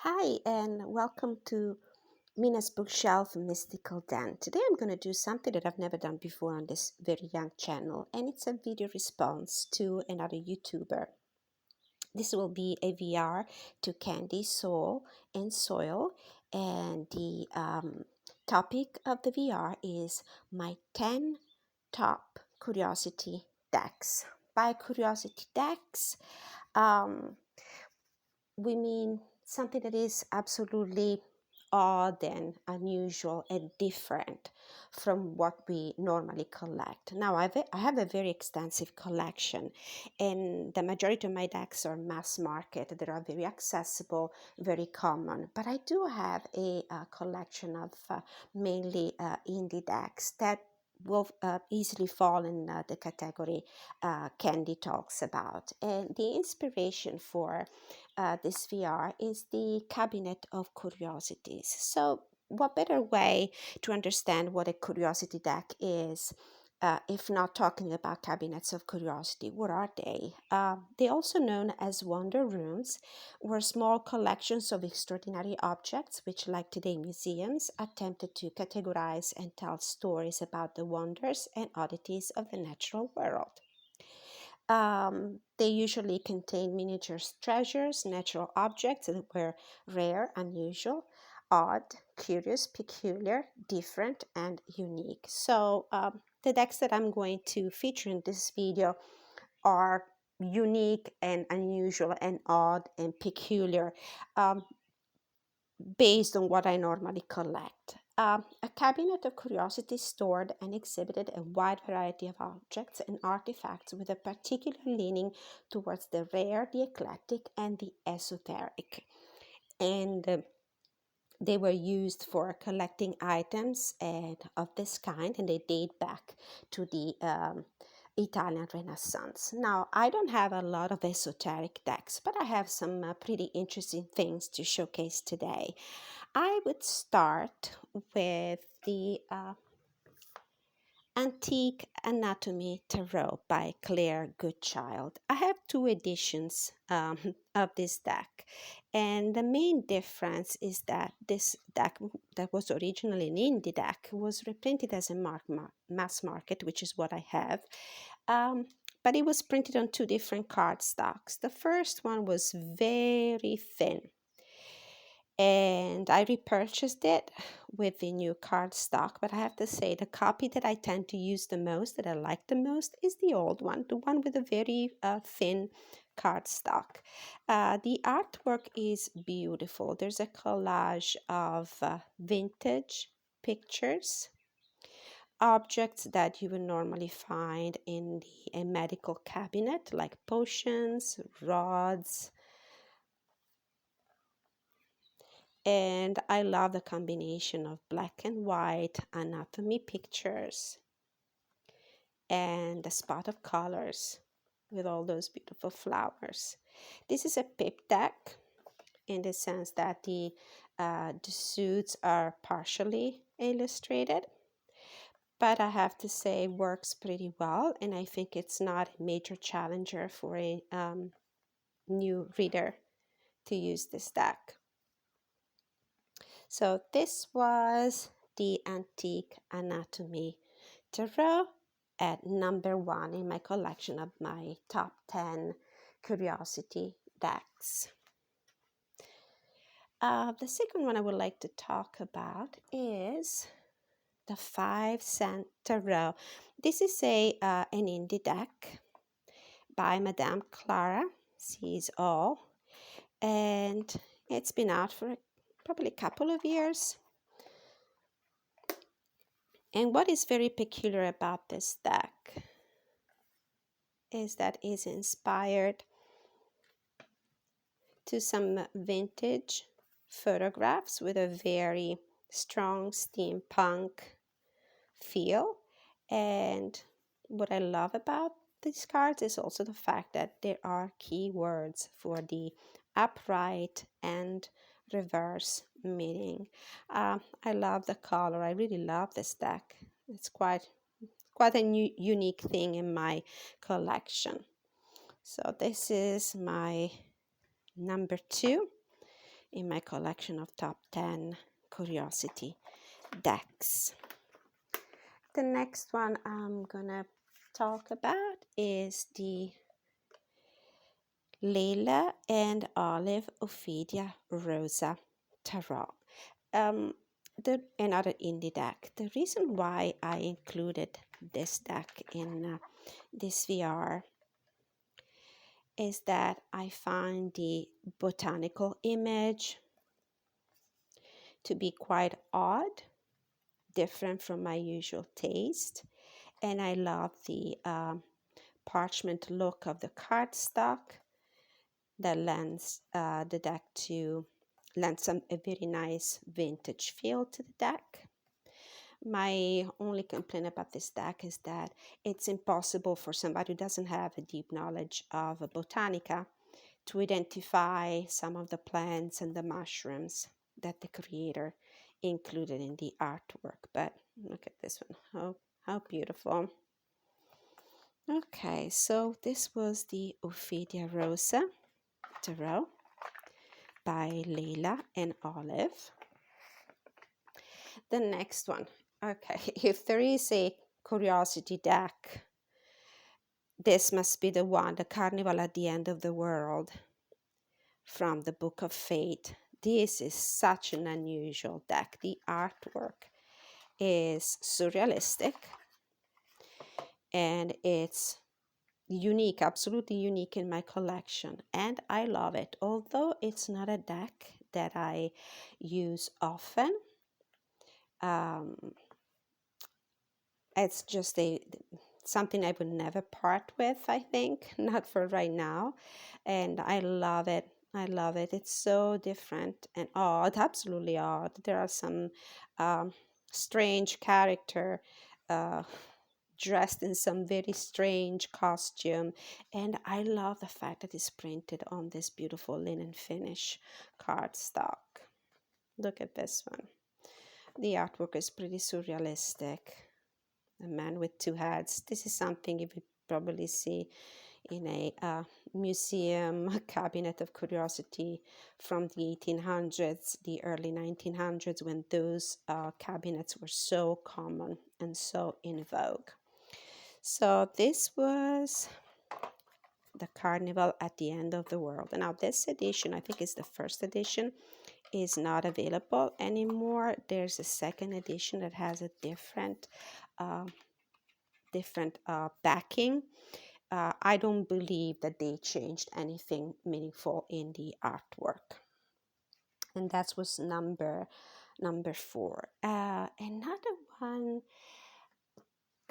Hi, and welcome to Mina's Bookshelf Mystical Den. Today I'm going to do something that I've never done before on this very young channel, and it's a video response to another YouTuber. This will be a VR to Candy, Soul, and Soil, and the topic of the VR is my 10 top curiosity decks. By curiosity decks, um, we mean something that is absolutely odd and unusual and different from what we normally collect. Now, I have a very extensive collection, and the majority of my decks are mass market. They are very accessible, very common. But I do have a collection of mainly indie decks that will easily fall in the category Candy talks about. And the inspiration for this VR is the Cabinet of Curiosities. So, what better way to understand what a curiosity deck is? If not talking about cabinets of curiosity, what are they? They're also known as wonder rooms, were small collections of extraordinary objects, which, like today museums, attempted to categorize and tell stories about the wonders and oddities of the natural world. They usually contain miniature treasures, natural objects that were rare, unusual, odd, curious, peculiar, different, and unique. So the decks that I'm going to feature in this video are unique and unusual and odd and peculiar. Based on what I normally collect. A cabinet of curiosities stored and exhibited a wide variety of objects and artifacts with a particular leaning towards the rare, the eclectic, and the esoteric. And they were used for collecting items of this kind, and they date back to the Italian Renaissance. Now, I don't have a lot of esoteric decks, but I have some pretty interesting things to showcase today. I would start with the Antique Anatomy Tarot by Claire Goodchild. I have two editions of this deck, and the main difference is that this deck, that was originally an indie deck, was reprinted as a mass market, which is what I have. But it was printed on two different cardstocks. The first one was very thin, and I repurchased it with the new cardstock. But I have to say, the copy that I tend to use the most, that I like the most, is the old one, the one with a very thin cardstock. The artwork is beautiful. There's a collage of vintage pictures, objects that you would normally find in a medical cabinet, like potions, rods, and I love the combination of black and white anatomy pictures and the spot of colors with all those beautiful flowers. This is a pip deck in the sense that the suits are partially illustrated, but I have to say works pretty well, and I think it's not a major challenger for a new reader to use this deck. So this was the Antique Anatomy Tarot at number 1 in my collection of my top 10 curiosity decks. The second one I would like to talk about is the 5 Centa Row. This is an indie deck by Madame Clara Sees All, and it's been out for probably a couple of years. And what is very peculiar about this deck is that it's inspired to some vintage photographs with a very strong steampunk feel. And what I love about these cards is also the fact that there are keywords for the upright and reverse meaning. I love the color. I really love this deck. It's quite a unique thing in my collection. So this is my number 2. in my collection of top 10 curiosity decks. The next one I'm gonna talk about is the Laila and Olive Ophidia Rosa Tarot. Another indie deck. The reason why I included this deck in this VR is that I find the botanical image to be quite odd, different from my usual taste, and I love the parchment look of the cardstock that lends the deck to a very nice vintage feel to the deck. My only complaint about this deck is that it's impossible for somebody who doesn't have a deep knowledge of botanica to identify some of the plants and the mushrooms that the creator included in the artwork. But look at this one, how beautiful. Okay, so this was the Ophidia Rosa Tarot by Laila and Olive. The next one, okay, if there is a curiosity deck, this must be the one, the Carnival at the End of the World from the Book of Fate. This is such an unusual deck. The artwork is surrealistic and it's unique, absolutely unique in my collection, and I love it. Although it's not a deck that I use often, it's just something I would never part with, I think, not for right now, and I love it. I love it. It's so different and odd, absolutely odd. There are some strange character dressed in some very strange costume, and I love the fact that it's printed on this beautiful linen finish cardstock. Look at this one. The artwork is pretty surrealistic. A man with two heads. This is something you would probably see in a museum cabinet of curiosity from the 1800s, the early 1900s, when those cabinets were so common and so in vogue. So this was the Carnival at the End of the World. Now this edition, I think it's the first edition, is not available anymore. There's a second edition that has a different backing. I don't believe that they changed anything meaningful in the artwork. And that was number 4. Another one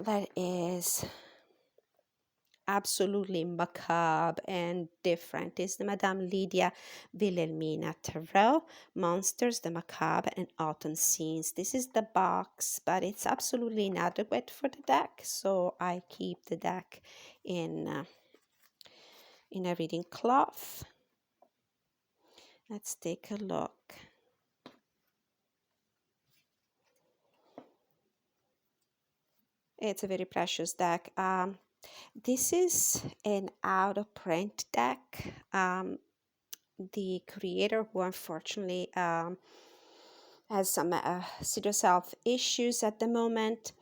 that is absolutely macabre and different is the Madame Lydia Wilhelmina Tarot, Monsters, the Macabre, and Autumn Scenes. This is the box, but it's absolutely inadequate for the deck, so I keep the deck in a reading cloth. Let's take a look. It's a very precious deck. This is an out-of-print deck. The creator, who unfortunately has some serious health issues at the moment,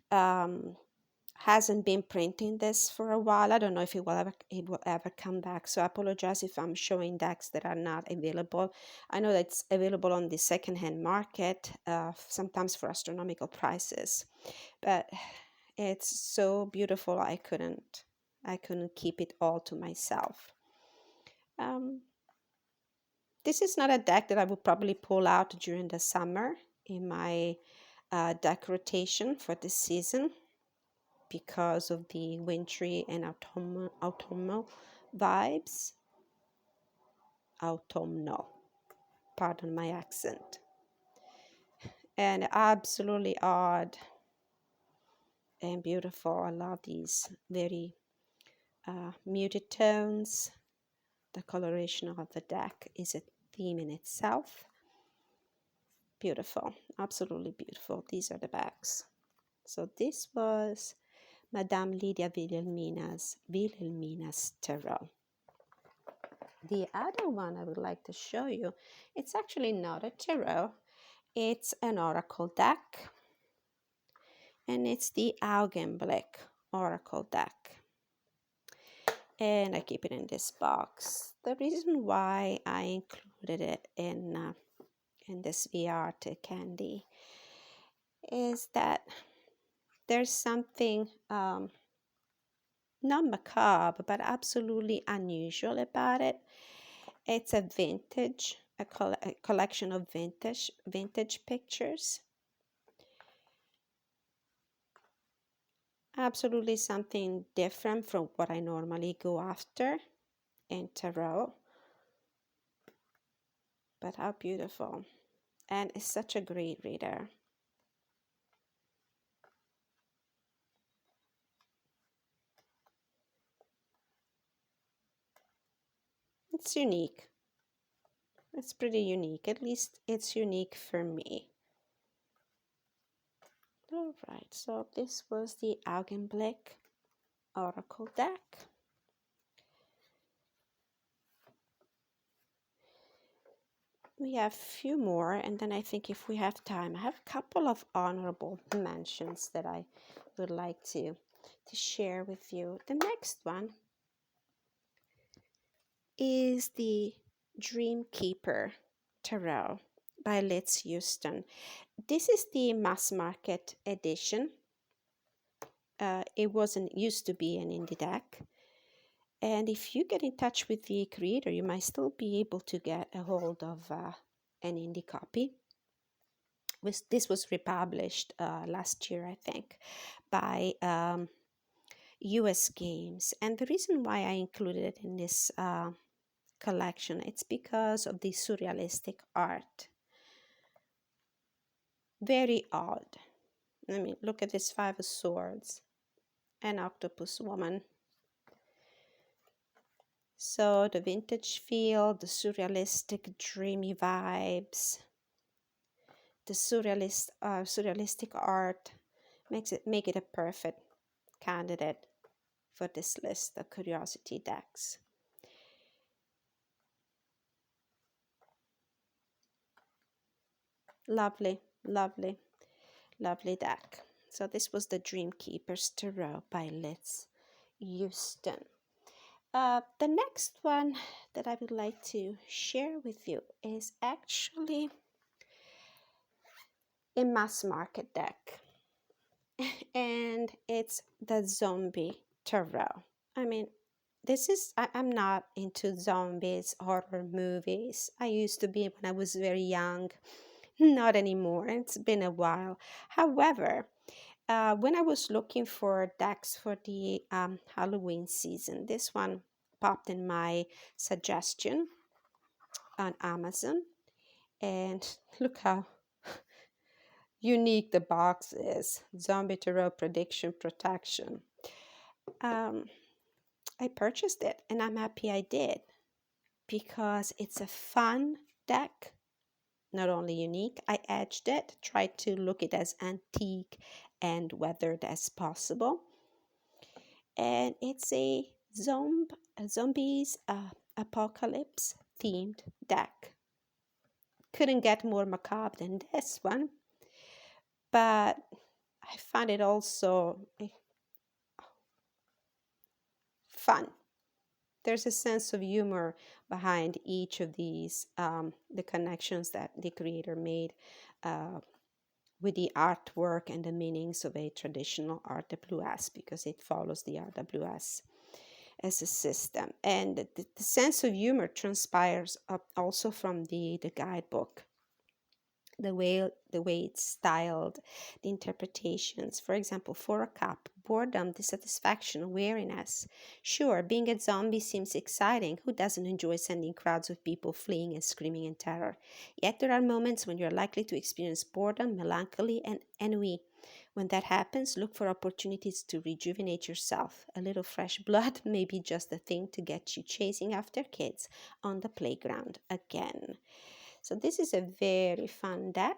hasn't been printing this for a while. I don't know if it will ever come back. So I apologize if I'm showing decks that are not available. I know that it's available on the secondhand market, sometimes for astronomical prices, but it's so beautiful. I couldn't keep it all to myself. This is not a deck that I would probably pull out during the summer in my deck rotation for this season because of the wintry and autumnal vibes. Autumnal, pardon my accent. And absolutely odd and beautiful. I love these very muted tones. The coloration of the deck is a theme in itself. Beautiful, absolutely beautiful. These are the backs. So this was Madame Lydia Wilhelmina's Tarot. The other one I would like to show you, it's actually not a tarot, it's an oracle deck, and it's the Algon Black oracle deck. And I keep it in this box. The reason why I included it in this VR to candy is that there's something not macabre but absolutely unusual about it. It's a vintage, a collection of vintage pictures. Absolutely something different from what I normally go after in tarot. But how beautiful. And it's such a great reader. It's unique. It's pretty unique. At least it's unique for me. All right, so this was the Algon Black oracle deck. We have a few more, and then I think if we have time, I have a couple of honorable mentions that I would like to share with you. The next one is the Dream Keeper Tarot by Liz Houston. This is the mass market edition. It wasn't used to be an indie deck. And if you get in touch with the creator, you might still be able to get a hold of an indie copy. This was republished last year, I think, by US Games. And the reason why I included it in this collection, it's because of the surrealistic art. Very odd. I mean, look at this Five of Swords, an octopus woman. So the vintage feel, the surrealistic, dreamy vibes, the surrealistic art make it a perfect candidate for this list of curiosity decks. Lovely, lovely, lovely deck. So this was the Dream Keepers Tarot by Liz Houston. The next one that I would like to share with you is actually a mass market deck, and it's the Zombie Tarot. I mean, I'm not into zombies, horror movies. I used to be when I was very young, not anymore. It's been a while. However, when I was looking for decks for the Halloween season, this one popped in my suggestion on Amazon, and look how unique the box is. Zombie Tarot Prediction Protection. I purchased it, and I'm happy I did, because it's a fun deck. Not only unique, I edged it, tried to look it as antique and weathered as possible. And it's a zombies apocalypse themed deck. Couldn't get more macabre than this one, but I found it also fun. There's a sense of humor behind each of these, the connections that the creator made with the artwork and the meanings of a traditional RWS, because it follows the RWS as a system. And the sense of humor transpires also from the guidebook. The way it's styled, the interpretations. For example, for a cup, boredom, dissatisfaction, weariness. Sure, being a zombie seems exciting. Who doesn't enjoy sending crowds of people fleeing and screaming in terror? Yet there are moments when you're likely to experience boredom, melancholy, and ennui. When that happens, look for opportunities to rejuvenate yourself. A little fresh blood may be just the thing to get you chasing after kids on the playground again. So this is a very fun deck,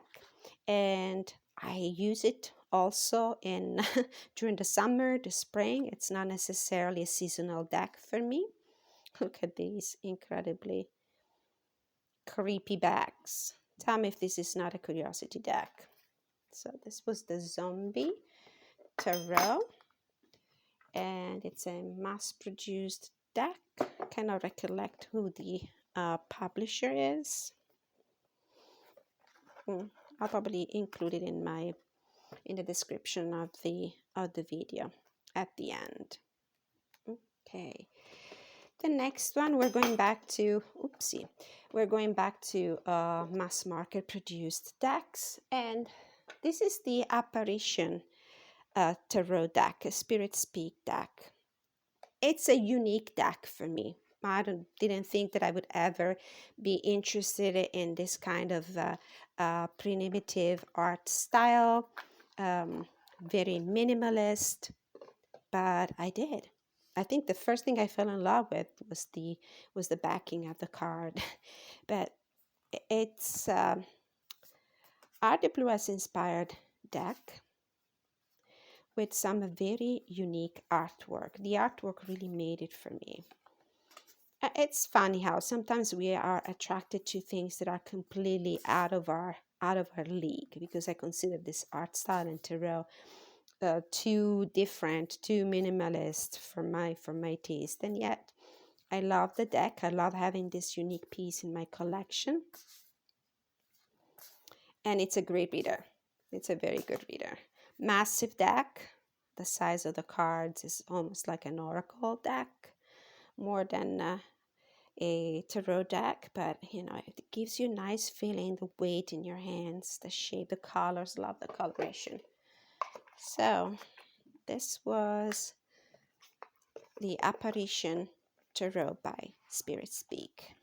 and I use it also in during the summer, the spring. It's not necessarily a seasonal deck for me. Look at these incredibly creepy backs. Tell me if this is not a curiosity deck. So this was the Zombie Tarot, and it's a mass-produced deck. I cannot recollect who the publisher is. I'll probably include it in the description of the video at the end. Okay. The next one, we're going back to, mass market produced decks, and this is the Apparition Tarot deck, a Spirit Speak deck. It's a unique deck for me. I didn't think that I would ever be interested in this kind of primitive art style, very minimalist, but I did. I think the first thing I fell in love with was the backing of the card, but it's RWS inspired deck with some very unique artwork. The artwork really made it for me. It's funny how sometimes we are attracted to things that are completely out of our league, because I consider this art style and tarot too different, too minimalist for my taste, and yet I love the deck. I love having this unique piece in my collection, and it's a great reader. It's a very good reader. Massive deck. The size of the cards is almost like an oracle deck, more than a tarot deck, but it gives you a nice feeling, the weight in your hands, the shape, the colors. Love the coloration. So this was the Apparition Tarot by Spirit Speak.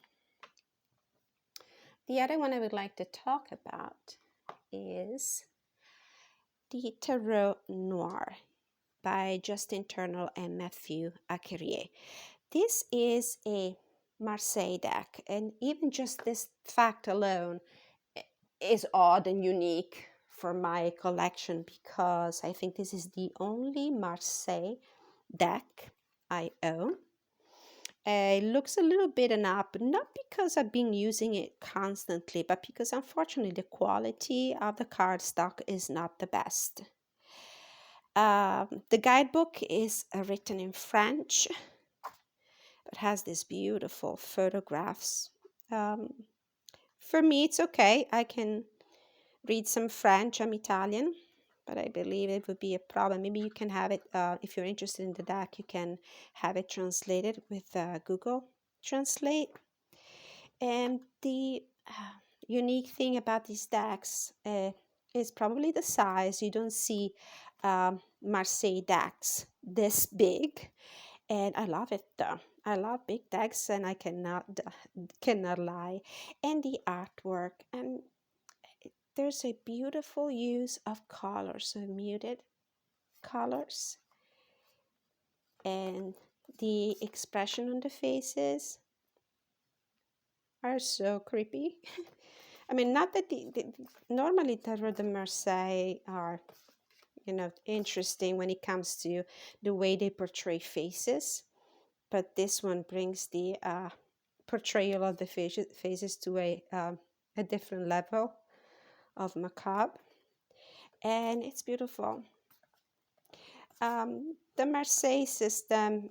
The other one I would like to talk about is the Tarot Noir by Justin Turnell and Matthew Acquerier. This is a Marseille deck, and even just this fact alone is odd and unique for my collection, because I think this is the only Marseille deck I own. It looks a little beaten up, not because I've been using it constantly, but because unfortunately the quality of the cardstock is not the best. The guidebook is written in French, but has these beautiful photographs. For me, it's okay. I can read some French. I'm Italian, but I believe it would be a problem. Maybe you can have it, if you're interested in the deck, you can have it translated with Google Translate. And the unique thing about these decks is probably the size. You don't see Marseille decks this big, and I love it though. I love big decks, and I cannot lie. And the artwork, and there's a beautiful use of colors, so muted colors, and the expression on the faces are so creepy. I mean, not that normally Tarot de Marseille are, interesting when it comes to the way they portray faces, but this one brings the portrayal of the faces to a different level of macabre, and it's beautiful. The Marseille system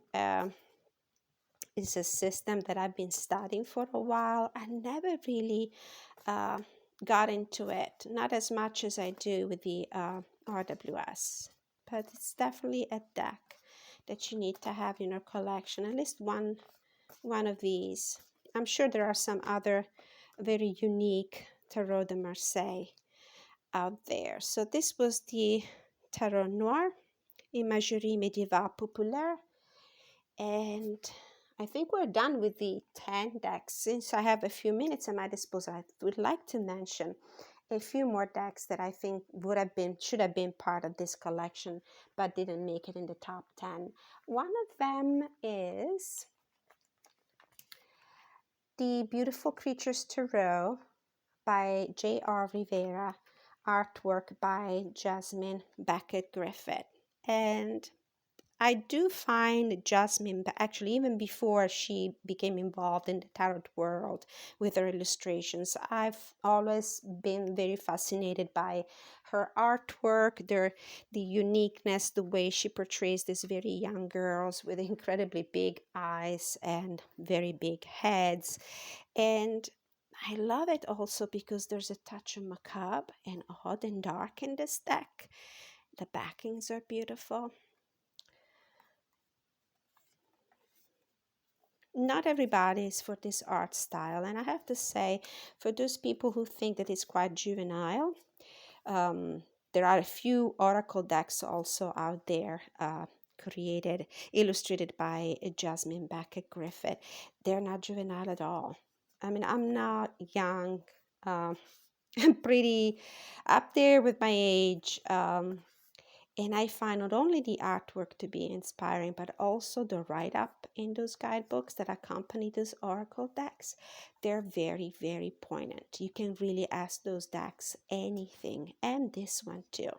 is a system that I've been studying for a while. I never really got into it, not as much as I do with the RWS, but it's definitely a deck that you need to have in your collection, at least one of these. I'm sure there are some other very unique Tarot de Marseille out there. So this was the Tarot Noir, Imagerie Médiévale Populaire, and I think we're done with the 10 decks. Since I have a few minutes at my disposal, I would like to mention a few more decks that I think should have been part of this collection, but didn't make it in the top 10. One of them is the Beautiful Creatures Tarot by J.R. Rivera, artwork by Jasmine Beckett Griffith. And I do find Jasmine, actually, even before she became involved in the tarot world with her illustrations, I've always been very fascinated by her artwork, the uniqueness, the way she portrays these very young girls with incredibly big eyes and very big heads. And I love it also because there's a touch of macabre and odd and dark in this deck. The backings are beautiful. Not everybody is for this art style, and I have to say, for those people who think that it's quite juvenile, um, there are a few oracle decks also out there, created, illustrated by Jasmine Beckett Griffith. They're not juvenile at all. I mean, I'm not young. I'm pretty up there with my age. And I find not only the artwork to be inspiring, but also the write up in those guidebooks that accompany those oracle decks. They're very, very poignant. You can really ask those decks anything, and this one too.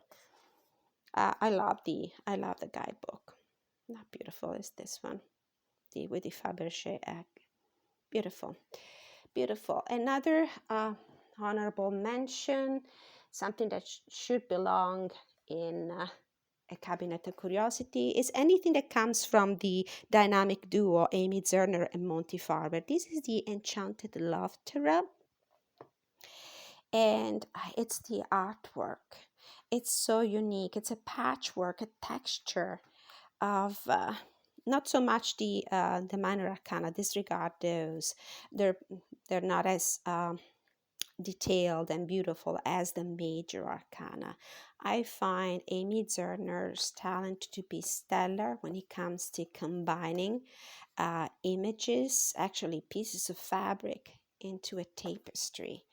I love the guidebook. Not beautiful is this one, the with the Fabergé egg. Beautiful, beautiful. Another honorable mention, something that should belong in a cabinet of curiosity, is anything that comes from the dynamic duo Amy Zerner and Monty Farber. This is the Enchanted Love Tarot, and it's the artwork. It's so unique. It's a patchwork, a texture of not so much the minor arcana. Disregard those. They're they're not as detailed and beautiful as the major arcana. I find Amy Zerner's talent to be stellar when it comes to combining images, actually pieces of fabric, into a tapestry.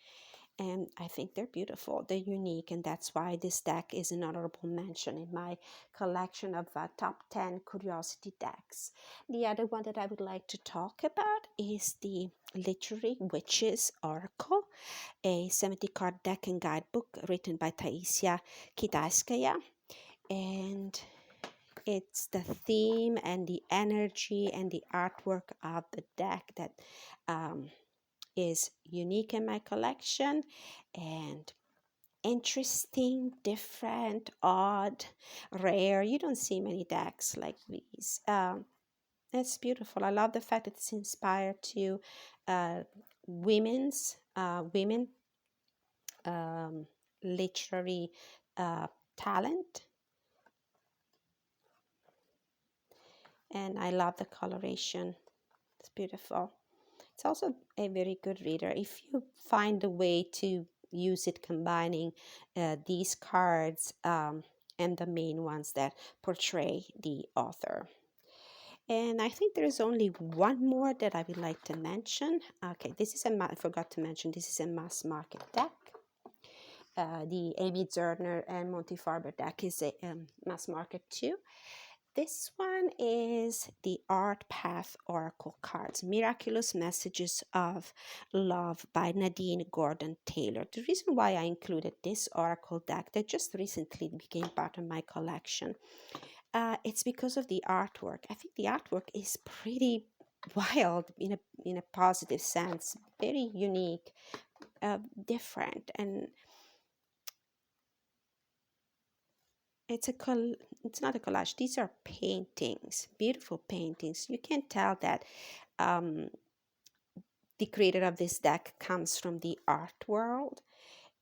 And I think they're beautiful, they're unique, and that's why this deck is an honorable mention in my collection of top 10 curiosity decks. The other one that I would like to talk about is the Literary Witches Oracle, a 70 card deck and guidebook written by Taisia Kitaiskaya. And it's the theme and the energy and the artwork of the deck that is unique in my collection, and interesting, different, odd, rare. You don't see many decks like these. It's beautiful. I love the fact that it's inspired to women um, literary talent, and I love the coloration. It's beautiful. It's also a very good reader if you find a way to use it combining these cards and the main ones that portray the author. And I think there's only one more that I would like to mention. Okay, this is I forgot to mention, this is a mass market deck. The Amy Zerner and Monty Farber deck is a mass market too. This one is the Art Path Oracle cards, Miraculous Messages of Love by Nadine Gordon Taylor. The reason why I included this oracle deck that just recently became part of my collection, it's because of the artwork. I think the artwork is pretty wild in a positive sense, very unique, different, and it's not a collage. These are paintings, beautiful paintings. You can tell that um, the creator of this deck comes from the art world,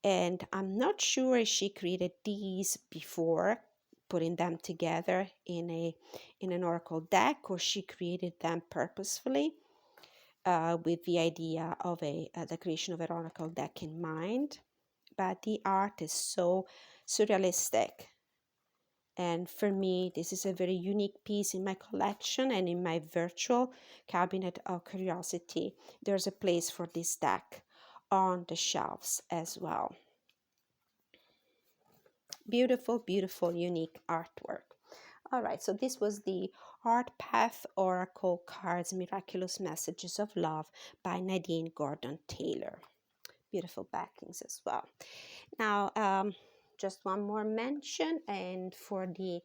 and I'm not sure if she created these before putting them together in an oracle deck, or she created them purposefully with the idea of the creation of an oracle deck in mind. But the art is so surrealistic. And for me, this is a very unique piece in my collection, and in my virtual cabinet of curiosity, there's a place for this deck on the shelves as well. Beautiful, beautiful, unique artwork. All right, so this was the Art Path Oracle Cards Miraculous Messages of Love by Nadine Gordon Taylor. Beautiful backings as well. Now, just one more mention, and for the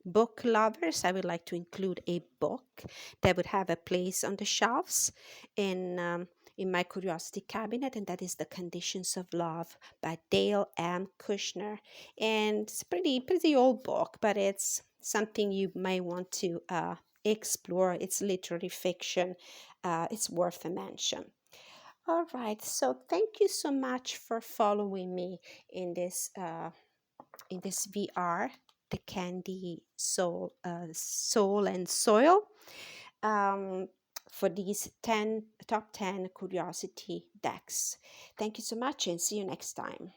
book lovers, I would like to include a book that would have a place on the shelves in my curiosity cabinet, and that is The Conditions of Love by Dale M. Kushner. And it's a pretty old book, but it's something you may want to explore. It's literary fiction. It's worth a mention. All right, so thank you so much for following me in this VR, the Candy Soul and Soil, um, for these top 10 curiosity decks. Thank you so much, and see you next time.